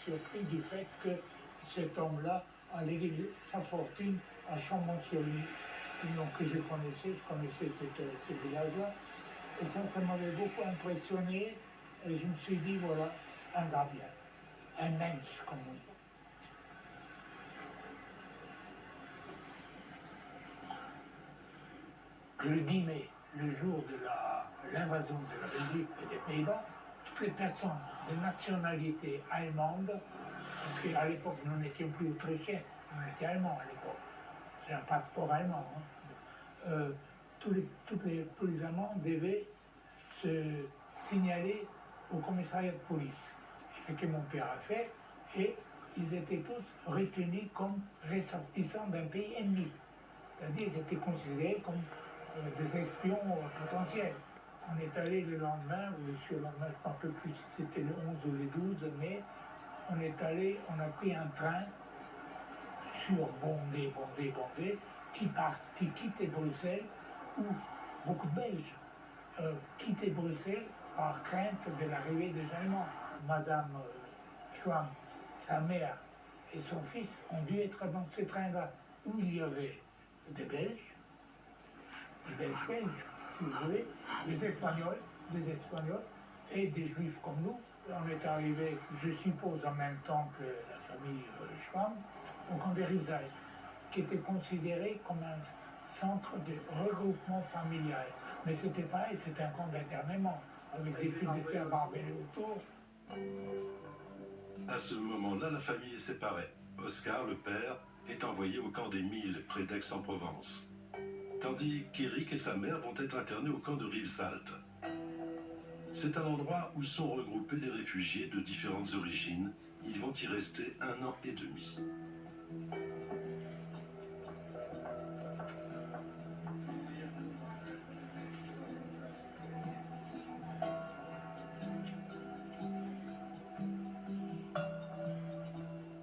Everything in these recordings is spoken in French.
surpris du fait que cet homme-là a légué sa fortune à Chambon-sur-Ligny, donc que je connaissais ce village-là. Et ça m'avait beaucoup impressionné. Et je me suis dit, voilà, un gars bien, un mensch, comme on dit. Le 10 mai, le jour de l'invasion de la Belgique et des Pays-Bas, toutes les personnes de nationalité allemande, parce qu'à l'époque nous n'étions plus autrichiens, on était allemands à l'époque, c'est un passeport allemand, hein. Tous les Allemands devaient se signaler au commissariat de police, ce que mon père a fait, et ils étaient tous retenus comme ressortissants d'un pays ennemi. C'est-à-dire qu'ils étaient considérés comme des espions potentiels. On est allé le lendemain, ou le lendemain, je ne me rappelle plus si c'était le 11 ou le 12 mai, on a pris un train surbondé, qui quittait Bruxelles, où beaucoup de Belges quittaient Bruxelles par crainte de l'arrivée des Allemands. Madame Schwamm, sa mère et son fils ont dû être dans ce train-là, où il y avait des Belges, si vous voulez, des Espagnols, et des Juifs comme nous. On est arrivé, je suppose, en même temps que la famille Schwamm, au camp de Rivesaltes, qui était considéré comme un centre de regroupement familial. Mais c'était pareil, c'était un camp d'internement, avec des fils de fer barbelés autour. À ce moment-là, la famille est séparée. Oscar, le père, est envoyé au camp des Milles, près d'Aix-en-Provence. Tandis qu'Éric et sa mère vont être internés au camp de Rivesaltes. C'est un endroit où sont regroupés des réfugiés de différentes origines. Ils vont y rester 1 an et demi.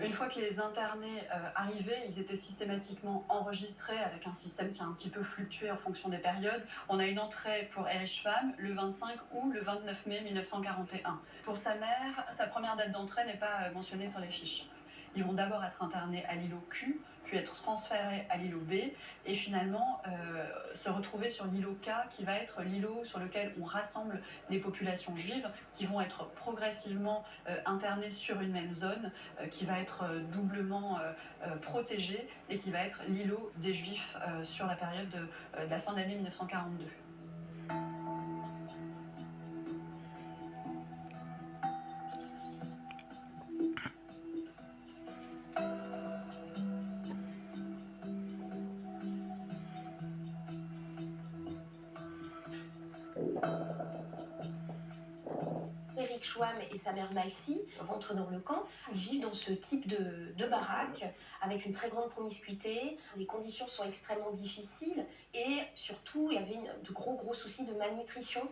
Une fois que les internés arrivaient, ils étaient systématiquement enregistrés avec un système qui a un petit peu fluctué en fonction des périodes. On a une entrée pour Erich Schwamm le 25 ou le 29 mai 1941. Pour sa mère, sa première date d'entrée n'est pas mentionnée sur les fiches. Ils vont d'abord être internés à l'îlot Q, puis être transférés à l'îlot B, et finalement se retrouver sur l'îlot K, qui va être l'îlot sur lequel on rassemble les populations juives, qui vont être progressivement internées sur une même zone, qui va être doublement protégée, et qui va être l'îlot des Juifs sur la période de la fin de l'année 1942. Éric Schwamm et sa mère Malcy rentrent dans le camp. Ils vivent dans ce type de baraque avec une très grande promiscuité. Les conditions sont extrêmement difficiles et surtout, il y avait de gros soucis de malnutrition.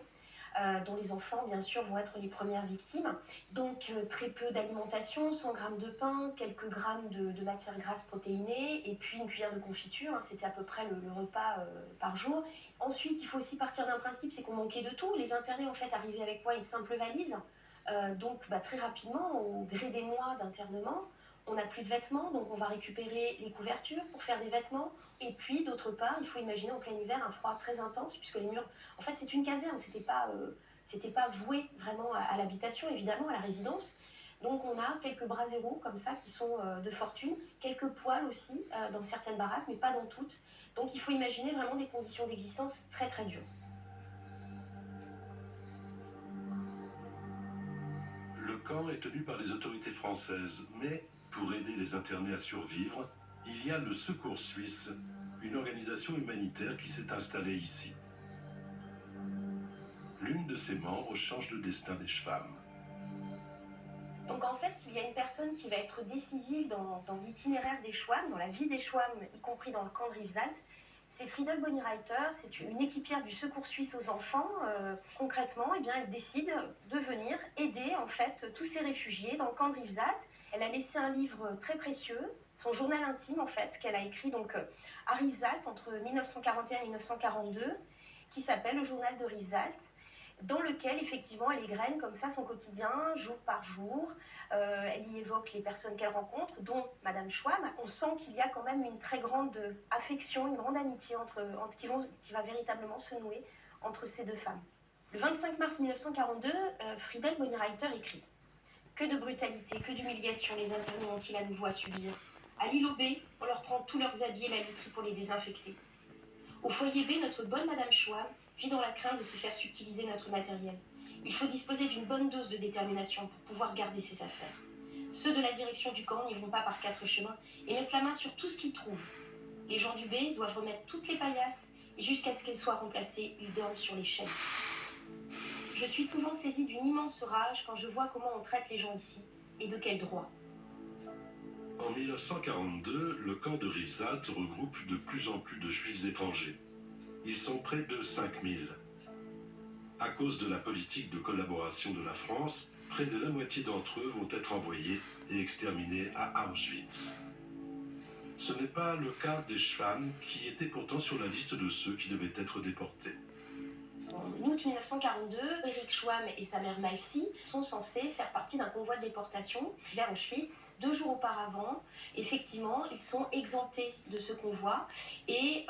Dont les enfants, bien sûr, vont être les premières victimes. Donc, très peu d'alimentation, 100 grammes de pain, quelques grammes de matières grasses protéinées, et puis une cuillère de confiture, hein, c'était à peu près le repas par jour. Ensuite, il faut aussi partir d'un principe, c'est qu'on manquait de tout. Les internés, en fait, arrivaient avec quoi? Une simple valise. Donc, très rapidement, au gré des mois d'internement, on n'a plus de vêtements, donc on va récupérer les couvertures pour faire des vêtements. Et puis, d'autre part, il faut imaginer en plein hiver un froid très intense, puisque les murs... En fait, c'est une caserne, c'était pas voué vraiment à l'habitation, évidemment, à la résidence. Donc, on a quelques braseros comme ça qui sont de fortune, quelques poêles aussi dans certaines baraques, mais pas dans toutes. Donc, il faut imaginer vraiment des conditions d'existence très, très dures. Le camp est tenu par les autorités françaises, mais pour aider les internés à survivre, il y a le Secours Suisse, une organisation humanitaire qui s'est installée ici. L'une de ses membres change le destin des Schwamm. Donc en fait, il y a une personne qui va être décisive dans l'itinéraire des Schwamm, dans la vie des Schwamm, y compris dans le camp de Rivesaltes. C'est Friedel Bonnereiter, c'est une équipière du Secours Suisse aux enfants. Concrètement, eh bien, elle décide de venir aider en fait tous ces réfugiés dans le camp de Rivesaltes. Elle a laissé un livre très précieux, son journal intime en fait, qu'elle a écrit donc à Rivesaltes entre 1941 et 1942, qui s'appelle Le Journal de Rivesaltes. dans lequel effectivement elle égrène comme ça son quotidien, jour par jour. Elle y évoque les personnes qu'elle rencontre, dont Madame Schwamm. On sent qu'il y a quand même une très grande affection, une grande amitié qui va véritablement se nouer entre ces deux femmes. Le 25 mars 1942, Friedel Bonnereiter écrit « Que de brutalité, que d'humiliation les internés ont-ils à nouveau à subir. À l'îlot B, on leur prend tous leurs habits et la literie pour les désinfecter. Au foyer B, notre bonne Madame Schwamm vit dans la crainte de se faire subtiliser notre matériel. Il faut disposer d'une bonne dose de détermination pour pouvoir garder ses affaires. Ceux de la direction du camp n'y vont pas par 4 chemins et mettent la main sur tout ce qu'ils trouvent. Les gens du B doivent remettre toutes les paillasses et jusqu'à ce qu'elles soient remplacées, ils dorment sur les chaînes. Je suis souvent saisie d'une immense rage quand je vois comment on traite les gens ici et de quel droit. » En 1942, le camp de Rivesaltes regroupe de plus en plus de juifs étrangers. Ils sont près de 5000. À cause de la politique de collaboration de la France, près de la moitié d'entre eux vont être envoyés et exterminés à Auschwitz. Ce n'est pas le cas des Schwamm, qui étaient pourtant sur la liste de ceux qui devaient être déportés. En août 1942, Erich Schwamm et sa mère Malcy sont censés faire partie d'un convoi de déportation vers Auschwitz. 2 jours auparavant, effectivement, ils sont exemptés de ce convoi et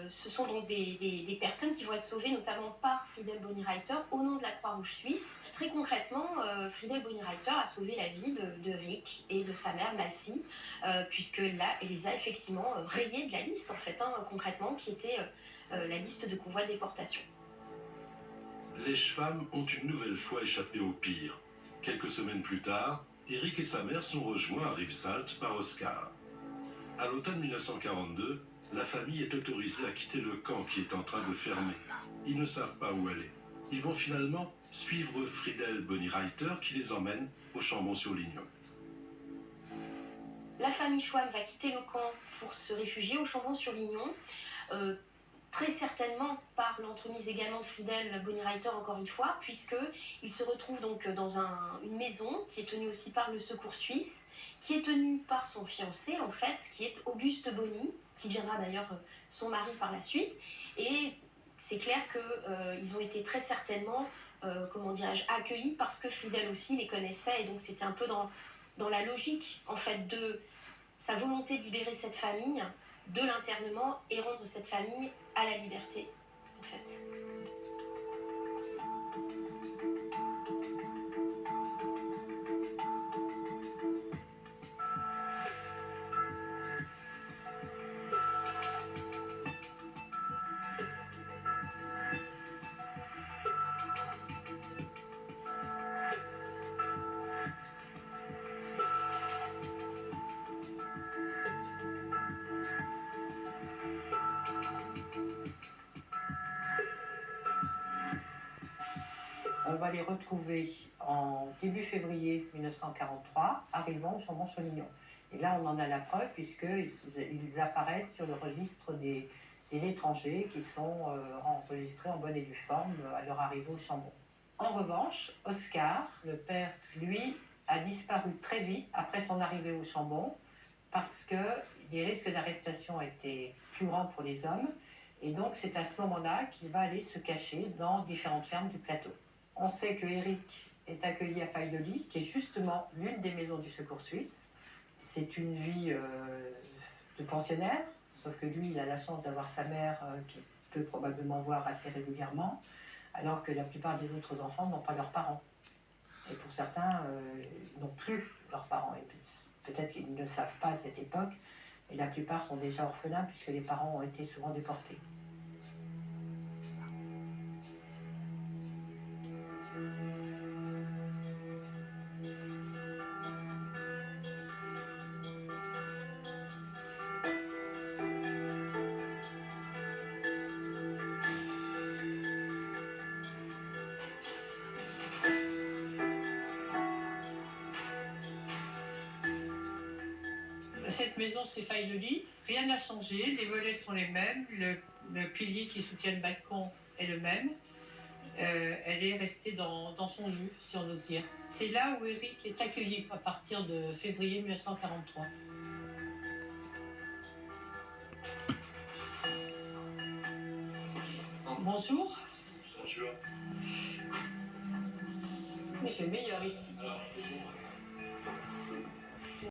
ce sont donc des personnes qui vont être sauvées notamment par Friedel Bonnereiter au nom de la Croix-Rouge suisse. Très concrètement, Friedel Bonnereiter a sauvé la vie de Erich et de sa mère Malcy, puisque là, elle les a effectivement rayés de la liste, en fait, concrètement, qui était la liste de convoi de déportation. Les Schwamm ont une nouvelle fois échappé au pire. Quelques semaines plus tard, Eric et sa mère sont rejoints à Rivesaltes par Oscar. À l'automne 1942, la famille est autorisée à quitter le camp qui est en train de fermer. Ils ne savent pas où aller. Ils vont finalement suivre Friedel Bonnereiter qui les emmène au Chambon-sur-Lignon. La famille Schwamm va quitter le camp pour se réfugier au Chambon-sur-Lignon. Très certainement par l'entremise également de Friedel Bonnereiter, encore une fois, puisqu'il se retrouve donc dans une maison qui est tenue aussi par le Secours suisse, qui est tenue par son fiancé, en fait, qui est Auguste Bonny, qui deviendra d'ailleurs son mari par la suite. Et c'est clair qu'ils ont été très certainement, accueillis parce que Friedel aussi les connaissait, et donc c'était un peu dans la logique, en fait, de sa volonté de libérer cette famille de l'internement et rendre cette famille à la liberté, en fait. On va les retrouver en début février 1943, arrivant au Chambon-sur-Lignon. Et là, on en a la preuve puisqu'ils apparaissent sur le registre des étrangers qui sont enregistrés en bonne et due forme à leur arrivée au Chambon. En revanche, Oscar, le père, lui, a disparu très vite après son arrivée au Chambon parce que les risques d'arrestation étaient plus grands pour les hommes. Et donc, c'est à ce moment-là qu'il va aller se cacher dans différentes fermes du plateau. On sait que Eric est accueilli à Faille-de-Lis, qui est justement l'une des maisons du Secours suisse. C'est une vie de pensionnaire, sauf que lui, il a la chance d'avoir sa mère qu'il peut probablement voir assez régulièrement, alors que la plupart des autres enfants n'ont pas leurs parents. Et pour certains, n'ont plus leurs parents. Et peut-être qu'ils ne le savent pas à cette époque, et la plupart sont déjà orphelins puisque les parents ont été souvent déportés. Cette maison, c'est Faille-de-Lis. Rien n'a changé, les volets sont les mêmes, le pilier qui soutient le balcon est le même. Elle est restée dans son jus, si on ose dire. C'est là où Eric est accueilli à partir de février 1943. Bonjour. Bonjour. mais c'est meilleur ici.